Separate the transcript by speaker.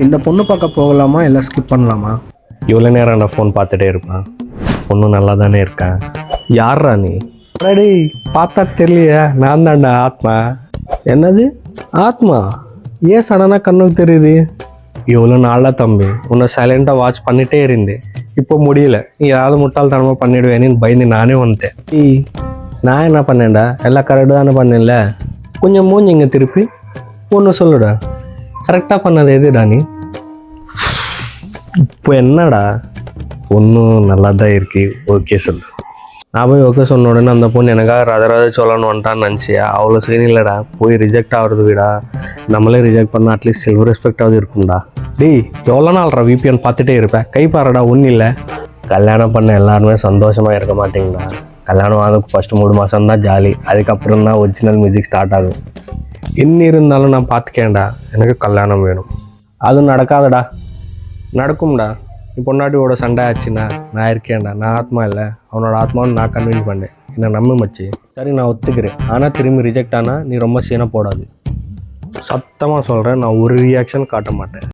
Speaker 1: இந்த பொண்ணு பார்க்க போகலாமா இல்லை ஸ்கிப் பண்ணலாமா?
Speaker 2: இவ்வளோ நேரம் நான் ஃபோன் பார்த்துட்டே இருப்பேன். பொண்ணு நல்லா தானே இருக்கேன்.
Speaker 1: யார்ரா நீ?
Speaker 2: அடே பார்த்தா தெரியலையா, நான் தான்டா ஆத்மா.
Speaker 1: என்னது ஆத்மா? ஏன் சடனாக கண்ணுக்கு தெரியுது?
Speaker 2: இவ்வளோ நாளாக தம்பி உன்னை சைலண்ட்டாக வாட்ச் பண்ணிகிட்டே இருந்தேன். இப்போ முடியல, நீ ஏதாவது முட்டாள்தனமாக பண்ணிடுவேன்னு பயந்து நானே வந்துட்டேன்.
Speaker 1: நான் என்ன பண்ணேன்டா? எல்லாம் கரெக்டு தானே பண்ணல?
Speaker 2: கொஞ்சம் மூஞ்சி இங்கே திருப்பி ஒன்று சொல்லுடா. கரெக்டாக பண்ணது எதுடா நீ?
Speaker 1: இப்போ என்னடா?
Speaker 2: ஒன்றும் நல்லா தான் இருக்கு, ஓகே சொல்லு.
Speaker 1: நான் போய் ஓகே சொன்ன உடனே அந்த பொண்ணு எனக்காக ராஜராஜ சோழன் வந்துட்டான்னு நினச்சியா? அவ்வளோ சீன் இல்லைடா. போய் ரிஜெக்ட் ஆகிறது விடா, நம்மளே ரிஜெக்ட் பண்ணால் அட்லீஸ்ட் செல்ஃப் ரெஸ்பெக்டாவது இருக்கும்டா.
Speaker 2: டேய் எவ்வளோ நாள்ரா விபிஎன் பார்த்துட்டே இருப்பேன், கை பாருடா. ஒன்றும் இல்லை,
Speaker 1: கல்யாணம் பண்ண எல்லாருமே சந்தோஷமாக இருக்க மாட்டேங்கடா. கல்யாணம் ஆகிறதுக்கு ஃபஸ்ட்டு 3 மாதம் தான் ஜாலி, அதுக்கப்புறம் தான் ஒரிஜினல் மியூசிக் ஸ்டார்ட் ஆகும்.
Speaker 2: இன்னும் இருந்தாலும் நான் பார்த்துக்கேன்டா, எனக்கு கல்யாணம் வேணும்.
Speaker 1: அது நடக்காதடா.
Speaker 2: நடக்கும்டா. நீ பொண்டாட்டியோட சண்டை ஆச்சுன்னா நான் இருக்கேன்டா. நான் ஆத்மா இல்லை, அவனோட ஆத்மான்னு நான் கன்வின்ஸ் பண்ணேன். என்னை நம்ப மச்சி.
Speaker 1: சரி நான் ஒத்துக்கிறேன், ஆனால் திரும்பி ரிஜெக்ட் ஆனால் நீ ரொம்ப சீனாக போடாது.
Speaker 2: சத்தமாக சொல்கிறேன், நான் ஒரு ரியாக்ஷன் காட்ட மாட்டேன்.